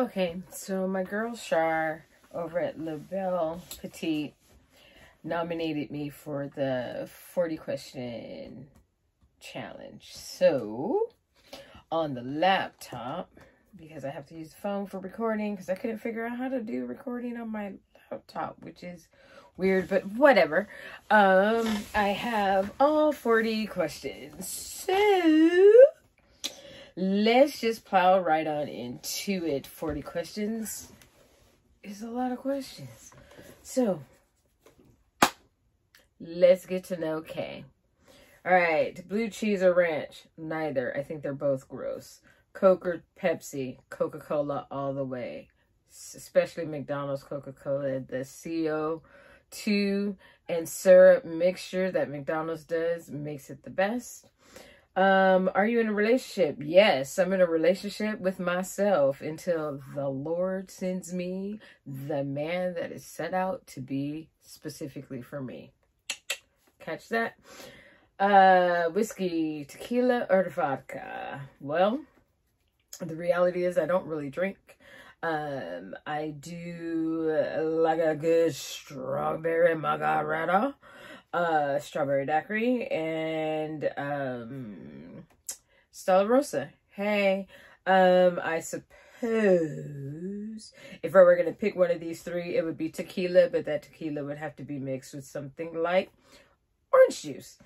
Okay, so my girl Char over at Belle Petite nominated me for the 40 question challenge. So on the laptop, because I have to use the phone for recording because I couldn't figure out how to do recording on my laptop, which is weird, but whatever. I have all 40 questions. So let's just plow right on into it. 40 questions is a lot of questions. So let's get to know Kay. All right, blue cheese or ranch? Neither. I think they're both gross. Coke or Pepsi? Coca-Cola all the way. Especially McDonald's Coca-Cola. The CO2 and syrup mixture that McDonald's does makes it the best. Are you in a relationship? Yes, I'm in a relationship with myself until the Lord sends me the man that is set out to be specifically for me. Catch that? Whiskey, tequila, or vodka? Well, the reality is I don't really drink. I do like a good strawberry margarita, strawberry daiquiri, and Stella Rosa. Hey, I suppose if I were going to pick one of these three, it would be tequila, but that tequila would have to be mixed with something like orange juice.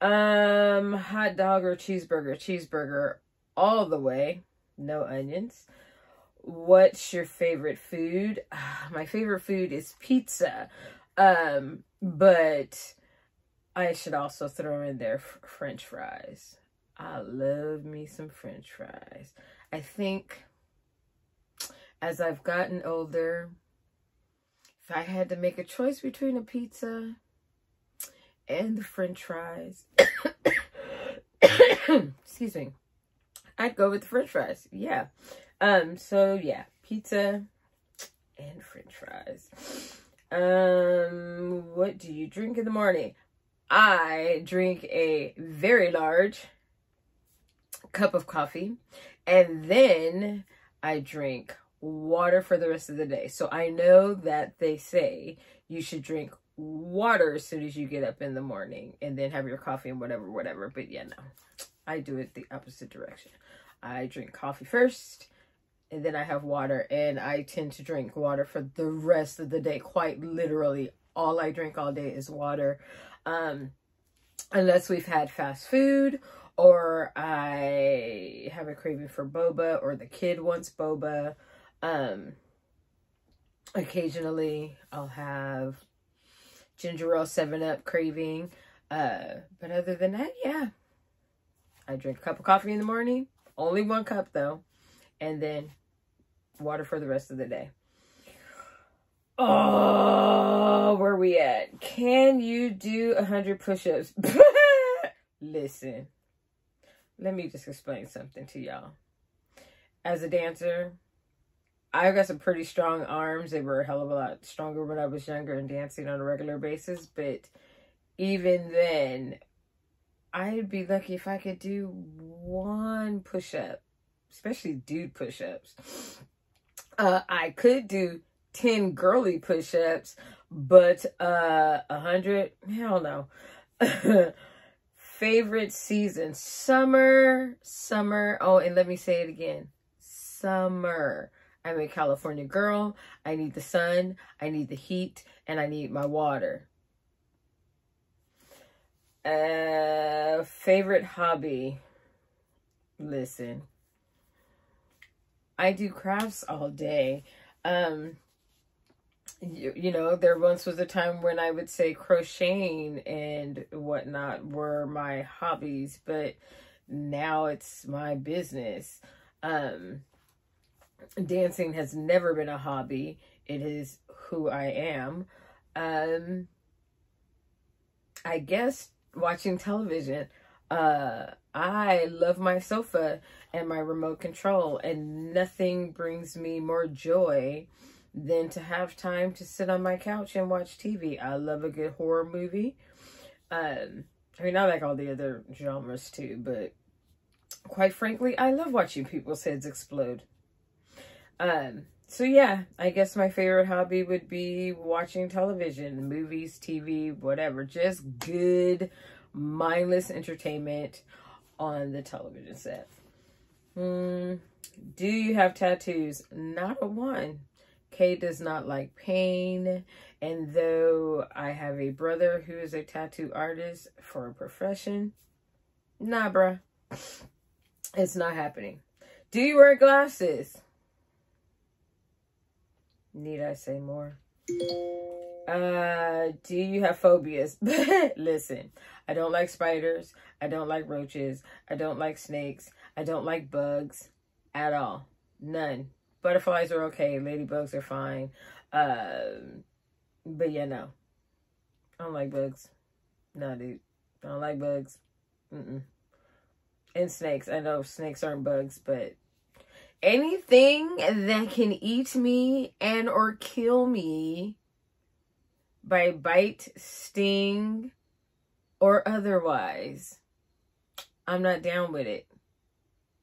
Hot dog or cheeseburger? Cheeseburger all the way. No onions. What's your favorite food? My favorite food is pizza. But I should also throw in there French fries. I love me some French fries. I think as I've gotten older, if I had to make a choice between a pizza and the French fries, excuse me, I'd go with the French fries. Yeah. So yeah, pizza and French fries. What do you drink in the morning? I drink a very large cup of coffee, and then I drink water for the rest of the day. So I know that they say you should drink water as soon as you get up in the morning and then have your coffee and whatever. But yeah, no, I do it the opposite direction. I drink coffee first, and then I have water, and I tend to drink water for the rest of the day. Quite literally, all I drink all day is water. Unless we've had fast food, or I have a craving for boba, or the kid wants boba. Occasionally, I'll have ginger ale 7-Up craving. But other than that, yeah. I drink a cup of coffee in the morning. Only 1 cup, though. And then water for the rest of the day. Oh, where we at? Can you do 100 push-ups? Listen, let me just explain something to y'all. As a dancer, I've got some pretty strong arms. They were a hell of a lot stronger when I was younger and dancing on a regular basis. But even then, I'd be lucky if I could do 1 push-up, especially dude push-ups. I could do 10 girly push-ups, but 100, hell no. Favorite season? Summer. Oh, and let me say it again. Summer. I'm a California girl. I need the sun, I need the heat, and I need my water. Favorite hobby? Listen, I do crafts all day. You know, there once was a time when I would say crocheting and whatnot were my hobbies, but now it's my business. Dancing has never been a hobby. It is who I am. I guess watching television. I love my sofa and my remote control, and nothing brings me more joy than to have time to sit on my couch and watch TV. I love a good horror movie. I mean, I like all the other genres too, but quite frankly, I love watching people's heads explode. So yeah, I guess my favorite hobby would be watching television, movies, TV, whatever. Just good, mindless entertainment on the television set. Do you have tattoos? Not a one. Kay does not like pain. And though I have a brother who is a tattoo artist for a profession, nah, bruh. It's not happening. Do you wear glasses? Need I say more? Do you have phobias? Listen, I don't like spiders. I don't like roaches. I don't like snakes. I don't like bugs at all. None. Butterflies are okay. Ladybugs are fine. But yeah, no. I don't like bugs. No, dude. I don't like bugs. And snakes. I know snakes aren't bugs, but anything that can eat me and or kill me by bite, sting, or otherwise, I'm not down with it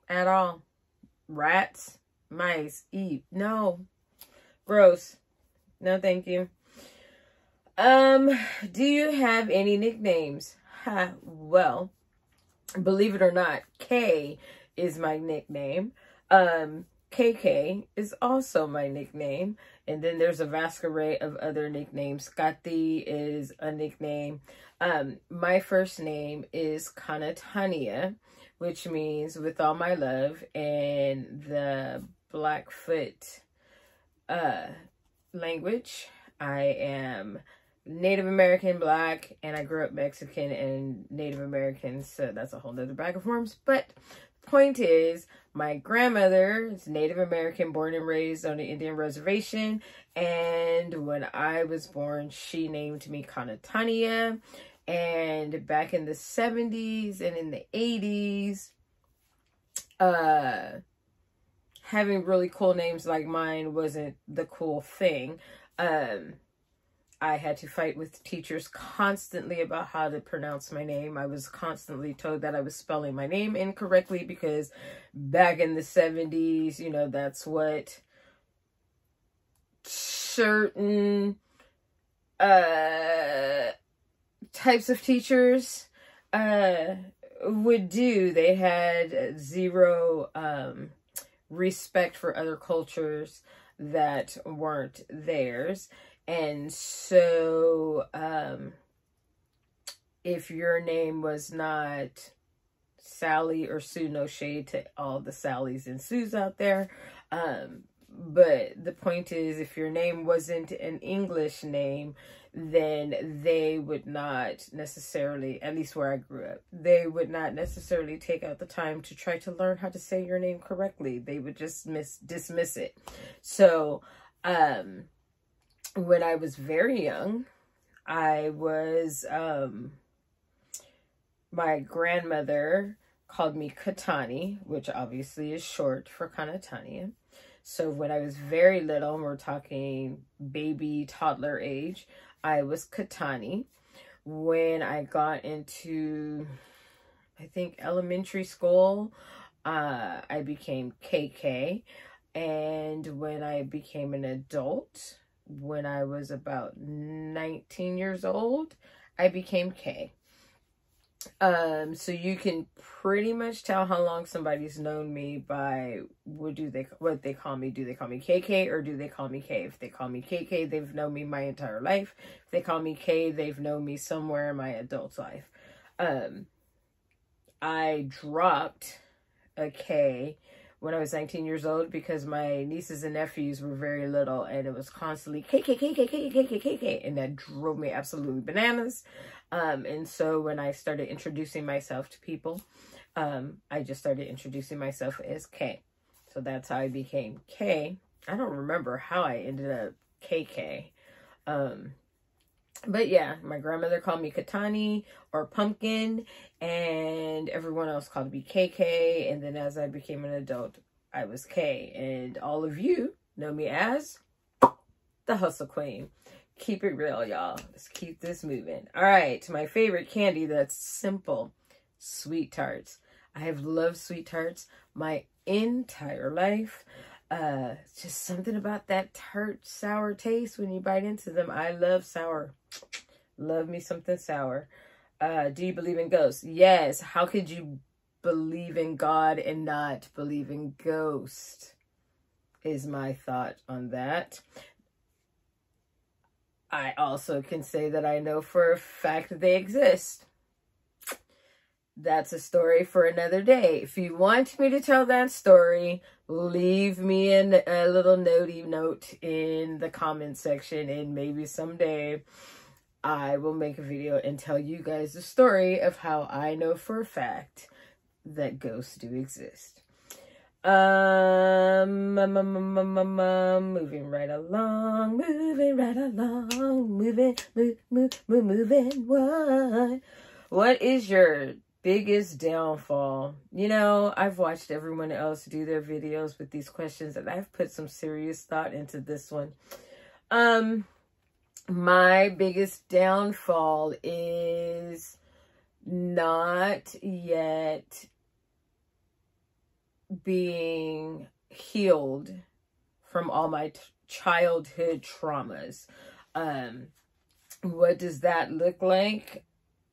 at all. Rats, mice, eat. No. Gross. No, thank you. Do you have any nicknames? Well, believe it or not, K is my nickname. KK is also my nickname. And then there's a vast array of other nicknames. Kati is a nickname. My first name is Kana-ta-nia, which means with all my love. And the Blackfoot language, I am Native American, Black, and I grew up Mexican and Native American, so that's a whole nother bag of worms. But the point is, my grandmother is Native American, born and raised on the Indian reservation, and when I was born, she named me Kana-ta-nia. And back in the 70s and in the 80s, having really cool names like mine wasn't the cool thing. I had to fight with teachers constantly about how to pronounce my name. I was constantly told that I was spelling my name incorrectly because back in the 70s, you know, that's what certain types of teachers would do. They had zero respect for other cultures that weren't theirs. And so, if your name was not Sally or Sue, no shade to all the Sallys and Sues out there. But the point is, if your name wasn't an English name, then they would not necessarily, at least where I grew up, they would not necessarily take out the time to try to learn how to say your name correctly. They would just dismiss it. So, when I was very young, I was, my grandmother called me Katani, which obviously is short for Kana-ta-nia. So when I was very little, and we're talking baby, toddler age, I was Katani. When I got into, I think, elementary school, I became KK. And when I became an adult, when I was about 19 years old, I became K. So you can pretty much tell how long somebody's known me by what they call me. Do they call me KK or do they call me K? If they call me KK, they've known me my entire life. If they call me K, they've known me somewhere in my adult life. I dropped a K when I was 19 years old because my nieces and nephews were very little and it was constantly KK, and that drove me absolutely bananas. And so when I started introducing myself to people, I just started introducing myself as K. So that's how I became K. I don't remember how I ended up KK. But yeah, my grandmother called me Katani or Pumpkin, and everyone else called me KK. And then as I became an adult, I was K. And all of you know me as the Hustle Queen. Keep it real, y'all. Let's keep this moving. All right, my favorite candy that's simple, sweet tarts. I have loved sweet tarts my entire life. Just something about that tart, sour taste when you bite into them. I love sour. Love me something sour. Do you believe in ghosts? Yes. How could you believe in God and not believe in ghosts? Is my thought on that. I also can say that I know for a fact that they exist. That's a story for another day. If you want me to tell that story, leave me a little note in the comment section, and maybe someday I will make a video and tell you guys the story of how I know for a fact that ghosts do exist. Moving right along. What is your biggest downfall? You know, I've watched everyone else do their videos with these questions, and I've put some serious thought into this one. My biggest downfall is not yet being healed from all my childhood traumas. What does that look like?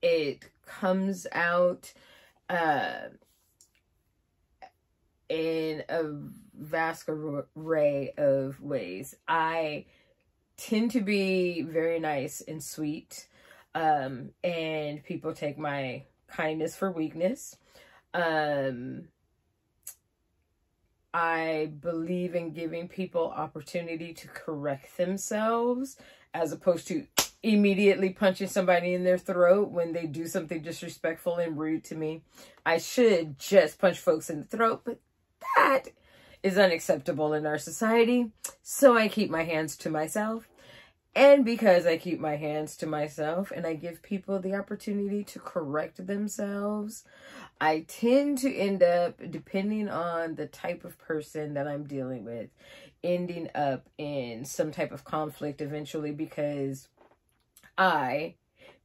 It comes out in a vast array of ways. I tend to be very nice and sweet, and people take my kindness for weakness. I believe in giving people opportunity to correct themselves, as opposed to immediately punching somebody in their throat when they do something disrespectful and rude to me. I should just punch folks in the throat, but that is unacceptable in our society. So I keep my hands to myself. And because I keep my hands to myself and I give people the opportunity to correct themselves, I tend to end up, depending on the type of person that I'm dealing with, ending up in some type of conflict eventually, because I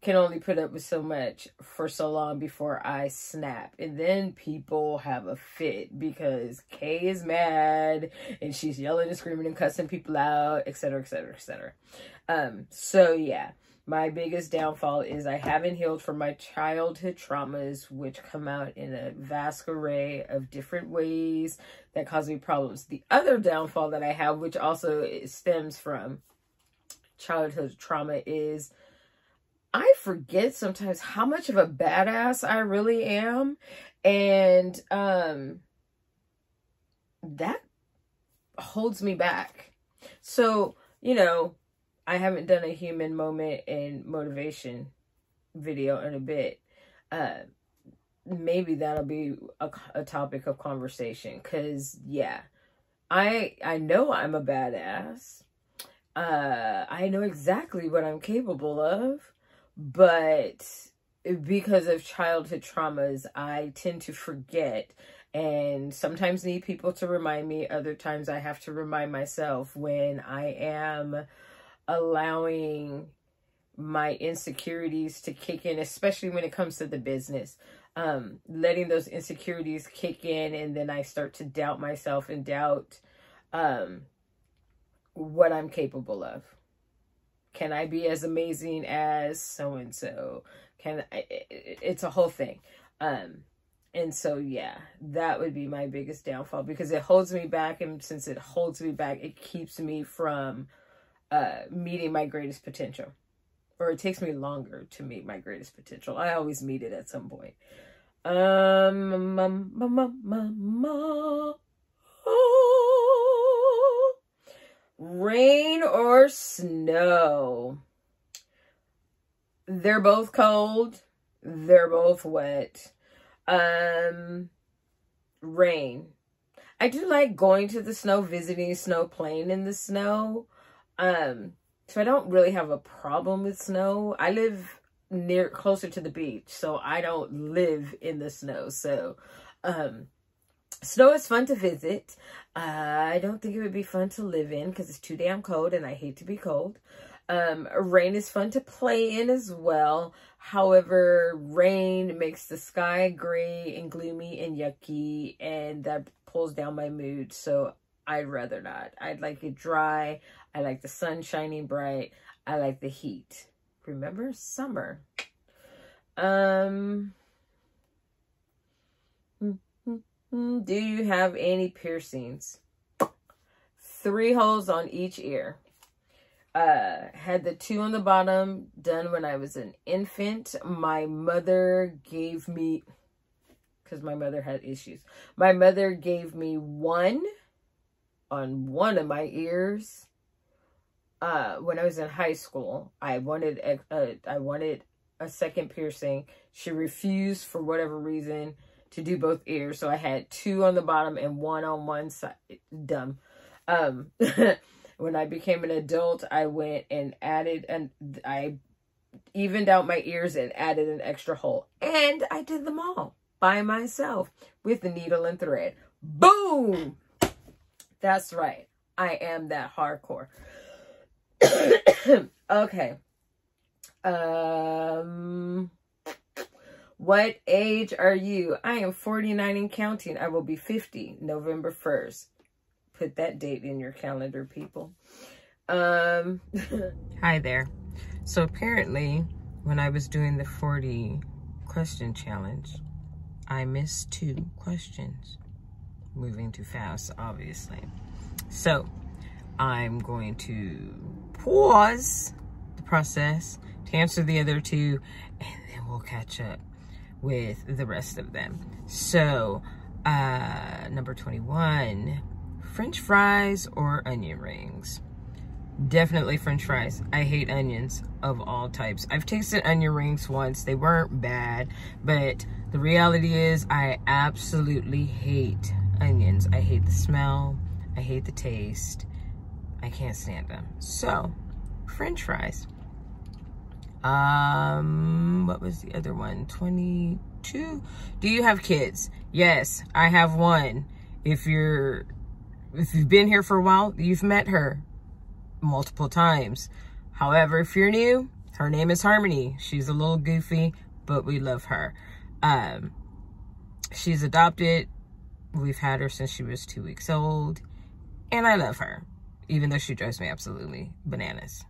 can only put up with so much for so long before I snap. And then people have a fit because Kay is mad and she's yelling and screaming and cussing people out, etc., etc., etc. So yeah, my biggest downfall is I haven't healed from my childhood traumas, which come out in a vast array of different ways that cause me problems. The other downfall that I have, which also stems from childhood trauma, is I forget sometimes how much of a badass I really am. And that holds me back. So, you know, I haven't done a human moment and motivation video in a bit. Maybe that'll be a topic of conversation. Because, yeah, I know I'm a badass. I know exactly what I'm capable of. But because of childhood traumas, I tend to forget and sometimes need people to remind me. Other times I have to remind myself when I am allowing my insecurities to kick in, especially when it comes to the business. Letting those insecurities kick in, and then I start to doubt myself and doubt what I'm capable of. Can I be as amazing as so-and-so? It's a whole thing. And so, yeah, that would be my biggest downfall, because it holds me back. And since it holds me back, it keeps me from meeting my greatest potential. Or it takes me longer to meet my greatest potential. I always meet it at some point. Rain or snow? They're both cold. They're both wet. Rain. I do like going to the snow, visiting snow, playing in the snow. So I don't really have a problem with snow. I live closer to the beach, so I don't live in the snow. So, snow is fun to visit. I don't think it would be fun to live in because it's too damn cold and I hate to be cold. Rain is fun to play in as well. However, rain makes the sky gray and gloomy and yucky, and that pulls down my mood. So I'd rather not. I'd like it dry. I like the sun shining bright. I like the heat. Remember summer. Do you have any piercings? 3 holes on each ear. Had the 2 on the bottom done when I was an infant. My mother gave me, because my mother had issues, my mother gave me 1 on one of my ears when I was in high school. I wanted a second piercing. She refused for whatever reason to do both ears, so I had 2 on the bottom and 1 on one side. Dumb. When I became an adult, I went and added, and I evened out my ears and added an extra hole. And I did them all by myself with the needle and thread. Boom! That's right. I am that hardcore. Okay. What age are you? I am 49 and counting. I will be 50 November 1st. Put that date in your calendar, people. Hi there. So apparently, when I was doing the 40 question challenge, I missed 2 questions. Moving too fast, obviously. So I'm going to pause the process to answer the other 2, and then we'll catch up with the rest of them. So, number 21. French fries or onion rings? Definitely French fries. I hate onions of all types. I've tasted onion rings once. They weren't bad, but the reality is I absolutely hate onions. I hate the smell. I hate the taste. I can't stand them. So, French fries. What was the other one? 22. Do you have kids? Yes, I have 1. If you've been here for a while, you've met her multiple times. However, if you're new, her name is Harmony. She's a little goofy, but we love her. She's adopted. We've had her since she was 2 weeks old, and I love her, even though she drives me absolutely bananas.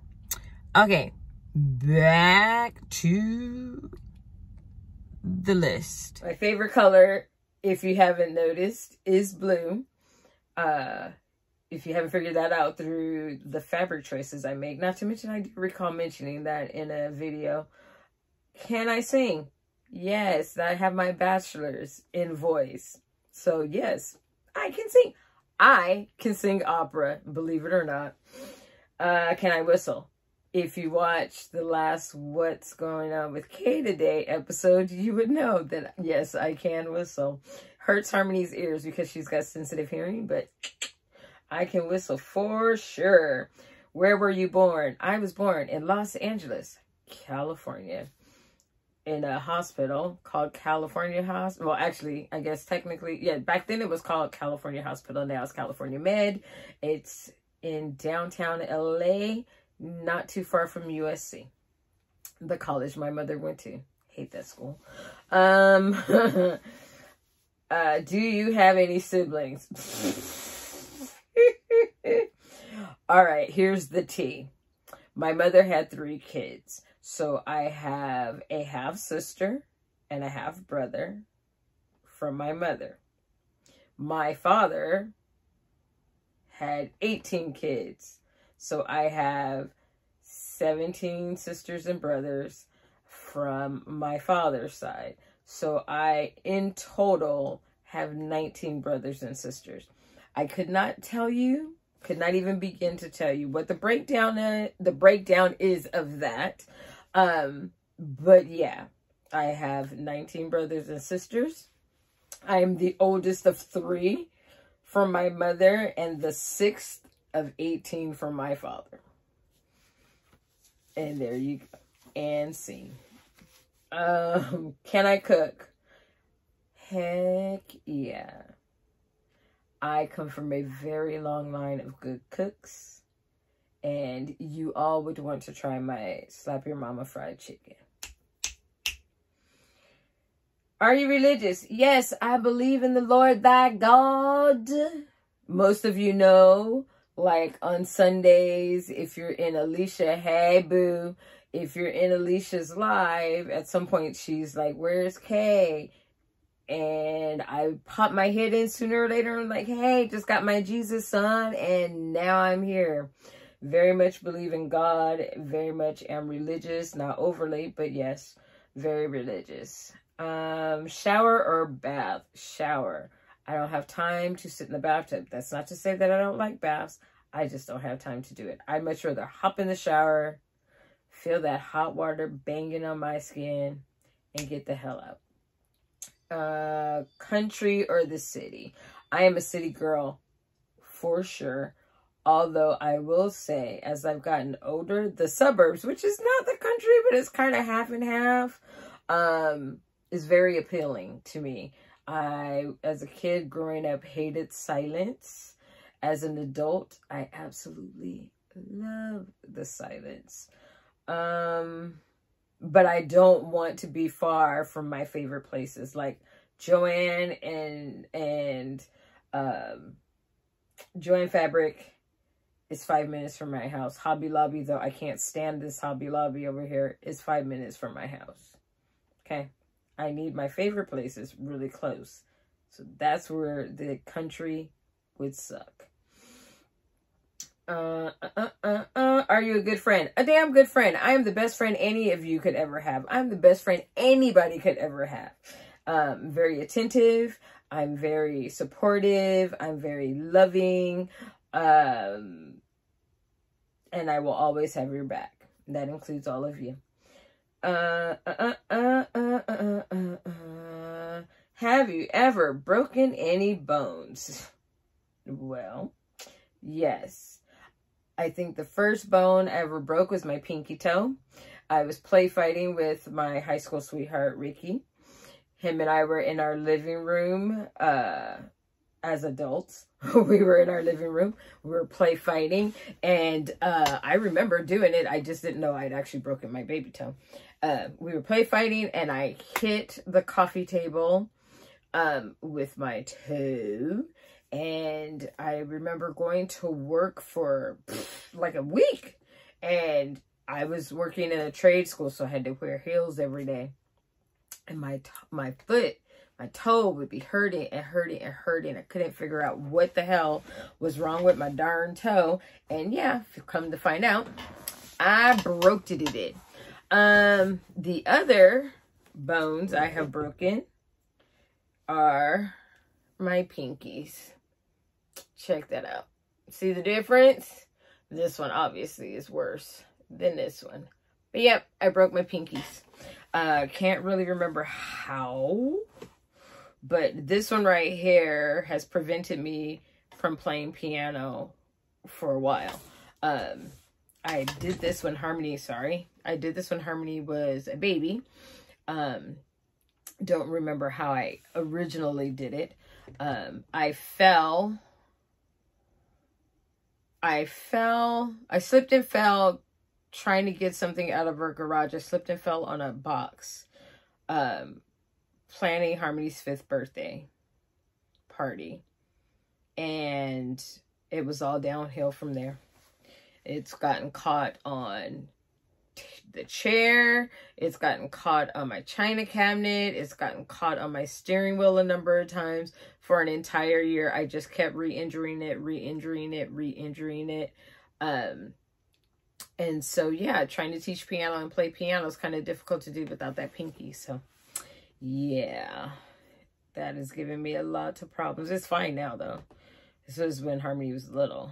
Okay, back to the list. My favorite color, if you haven't noticed, is blue. If you haven't figured that out through the fabric choices I make, not to mention I do recall mentioning that in a video. Can I sing? Yes, I have my bachelor's in voice. So yes, I can sing. I can sing opera, believe it or not. Can I whistle? If you watch the last What's Going On with Kay Today episode, you would know that yes, I can whistle. Hurts Harmony's ears because she's got sensitive hearing, but I can whistle for sure. Where were you born? I was born in Los Angeles, California, in a hospital called California Hospital. Well, actually, I guess technically, yeah, back then it was called California Hospital. Now it's California Med. It's in downtown LA, not too far from USC, the college my mother went to. Hate that school. Do you have any siblings? All right, here's the tea. My mother had 3 kids. So I have a half-sister and a half-brother from my mother. My father had 18 kids. So I have 17 sisters and brothers from my father's side. So I, in total, have 19 brothers and sisters. I could not tell you, could not even begin to tell you what the breakdown is of that. But yeah, I have 19 brothers and sisters. I am the oldest of 3 from my mother and the 6th of 18 from my father. And there you go. And sing. Can I cook? Heck yeah. I come from a very long line of good cooks, and you all would want to try my Slap Your Mama fried chicken. Are you religious? Yes, I believe in the Lord thy God. most of you know, like on Sundays, if you're in Alicia, hey boo, if you're in Alicia's live, at some point she's like, where's Kay? And I pop my head in sooner or later. I'm like, hey, just got my Jesus son, and now I'm here. Very much believe in God. Very much am religious. Not overly, but yes, very religious. Shower or bath? Shower. I don't have time to sit in the bathtub. That's not to say that I don't like baths. I just don't have time to do it. I'd much rather hop in the shower, feel that hot water banging on my skin, and get the hell out. Country or the city? I am a city girl for sure. Although I will say, as I've gotten older, the suburbs, which is not the country, but it's kind of half and half, is very appealing to me. I, as a kid growing up, hated silence. As an adult, I absolutely love the silence. But I don't want to be far from my favorite places, like Joann and Joann Fabric is 5 minutes from my house. Hobby Lobby, though I can't stand this Hobby Lobby over here, is 5 minutes from my house. Okay? I need my favorite places really close. So that's where the country would suck. Are you a good friend? A damn good friend. I am the best friend any of you could ever have. I'm the best friend anybody could ever have. Very attentive. I'm very supportive. I'm very loving. And I will always have your back. That includes all of you. Have you ever broken any bones? Well, yes. I think the first bone I ever broke was my pinky toe. I was play fighting with my high school sweetheart, Ricky. Him and I were in our living room as adults. We were in our living room. We were play fighting. And I remember doing it. I just didn't know I'd actually broken my baby toe. We were play fighting and I hit the coffee table with my toe. And I remember going to work for like a week. And I was working in a trade school, so I had to wear heels every day. And my foot, my toe would be hurting and hurting and hurting. I couldn't figure out what the hell was wrong with my darn toe. And yeah, if you come to find out, I broke it. The other bones I have broken are my pinkies. Check that out. See the difference? This one obviously is worse than this one. But yep, I broke my pinkies. Can't really remember how, but this one right here has prevented me from playing piano for a while. I did this when Harmony, I did this when Harmony was a baby. Don't remember how I originally did it. I slipped and fell trying to get something out of her garage. I slipped and fell on a box. Planning Harmony's 5th birthday party. And it was all downhill from there. It's gotten caught on the chair. It's gotten caught on my china cabinet. It's gotten caught on my steering wheel a number of times. For an entire year, I just kept re-injuring it. And so, yeah, trying to teach piano and play piano is kind of difficult to do without that pinky. So, yeah, that is giving me a lot of problems. It's fine now, though. This was when Harmony was little.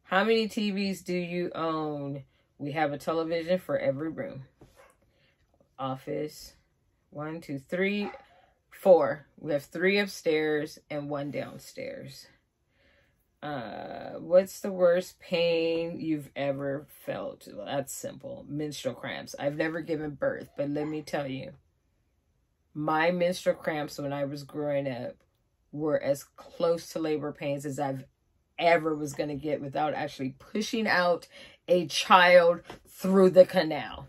How many TVs do you own? We have a television for every room. Office. 1, 2, 3, 4. We have 3 upstairs and 1 downstairs. What's the worst pain you've ever felt? Well, that's simple. Menstrual cramps. I've never given birth, but let me tell you, my menstrual cramps when I was growing up were as close to labor pains as I've ever was going to get without actually pushing out a child through the canal.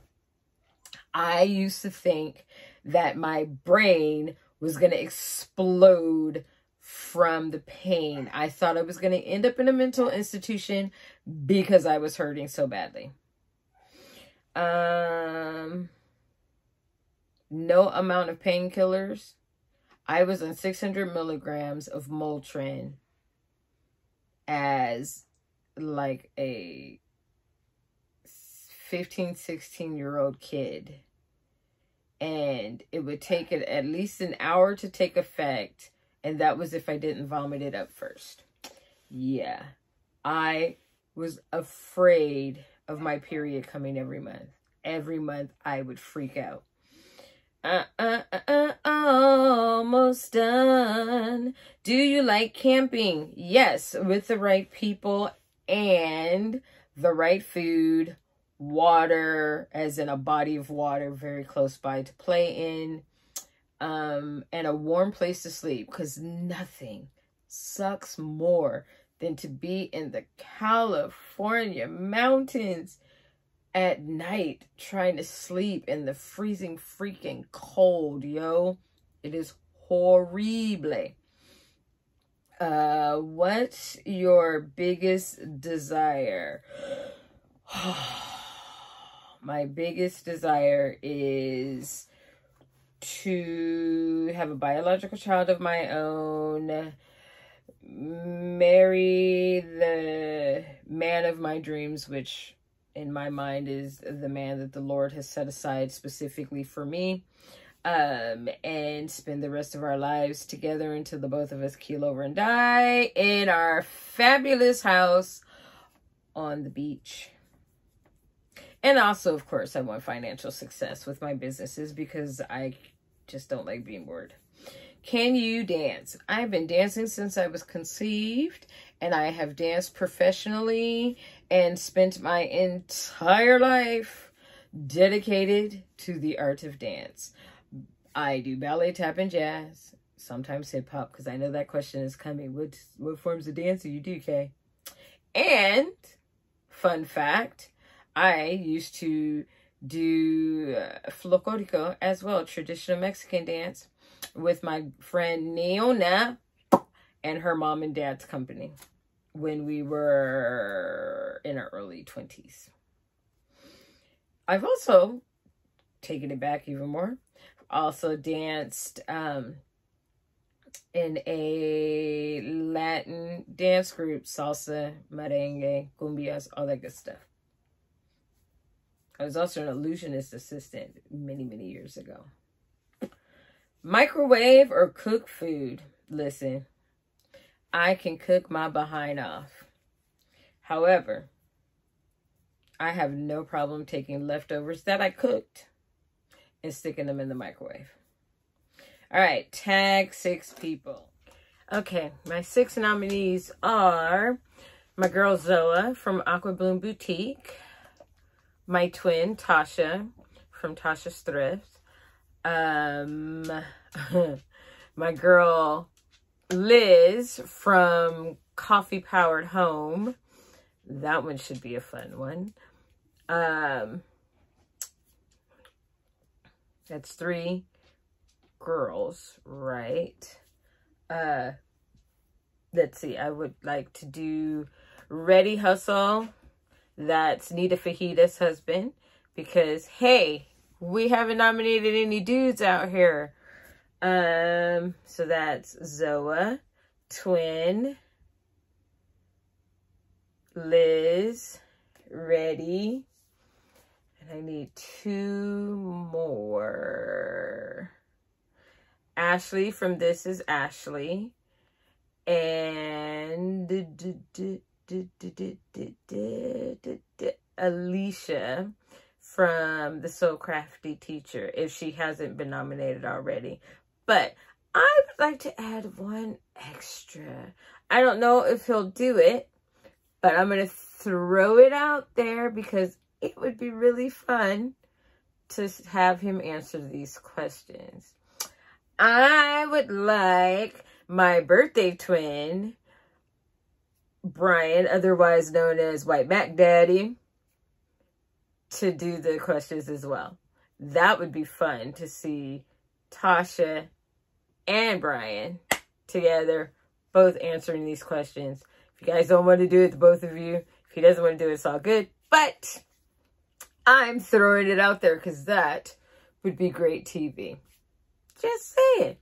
I used to think that my brain was going to explode from the pain. I thought I was going to end up in a mental institution because I was hurting so badly. No amount of painkillers. I was on 600 milligrams of Motrin as like a 15, 16-year-old kid. And it would take it at least an hour to take effect. And that was if I didn't vomit it up first. Yeah. I was afraid of my period coming every month. Every month I would freak out. Almost done. Do you like camping? Yes, with the right people and the right food, water, as in a body of water very close by to play in, and a warm place to sleep, because nothing sucks more than to be in the California mountains at night trying to sleep in the freezing freaking cold, yo. It is horrible. What's your biggest desire? My biggest desire is to have a biological child of my own, marry the man of my dreams, which in my mind is the man that the Lord has set aside specifically for me, and spend the rest of our lives together until the both of us keel over and die in our fabulous house on the beach. And also, of course, I want financial success with my businesses because I just don't like being bored. Can you dance? I've been dancing since I was conceived, and I have danced professionally and spent my entire life dedicated to the art of dance. I do ballet, tap, and jazz, sometimes hip hop, because I know that question is coming. What forms of dance do you do, Kay? And, fun fact, I used to do folklorico as well, traditional Mexican dance, with my friend Neona and her mom and dad's company when we were in our early 20s. I've also taken it back even more. Also danced in a Latin dance group, salsa, merengue, cumbias, all that good stuff. I was also an illusionist assistant many, many years ago. Microwave or cook food? Listen, I can cook my behind off. However, I have no problem taking leftovers that I cooked and sticking them in the microwave. All right, tag 6 people. Okay, my 6 nominees are my girl Zoa from Aqua Bloom Boutique, my twin Tasha from Tasha's Thrift, my girl Liz from Coffee Powered Home. That one should be a fun one. That's 3 girls, right? Let's see. I would like to do Ready Hustle. That's Nita Fajitas' husband. Because, hey, we haven't nominated any dudes out here. So that's Zoa, twin, Liz, Ready, and I need 2 more. Ashley from This Is Ashley, and Alicia from The Soul Crafty Teacher, if she hasn't been nominated already. But I would like to add 1 extra. I don't know if he'll do it, but I'm going to throw it out there because it would be really fun to have him answer these questions. I would like my birthday twin, Brian, otherwise known as White Mac Daddy, to do the questions as well. That would be fun to see Tasha and Brian together, both answering these questions. If you guys don't want to do it, the both of you. If he doesn't want to do it, it's all good. But I'm throwing it out there because that would be great TV. Just saying.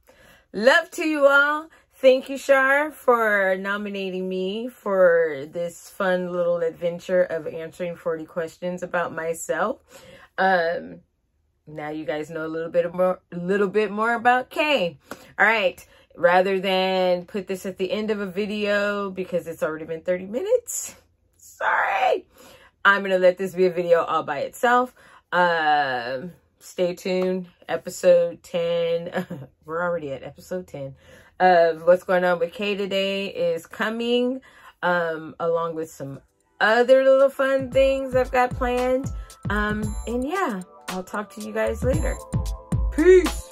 Love to you all. Thank you, Char, for nominating me for this fun little adventure of answering 40 questions about myself. Now you guys know a little bit more about Kay. All right. Rather than put this at the end of a video because it's already been 30 minutes. Sorry. I'm going to let this be a video all by itself. Stay tuned. Episode 10. We're already at episode 10 of what's going on with Kay today is coming, along with some other little fun things I've got planned. And yeah, I'll talk to you guys later. Peace.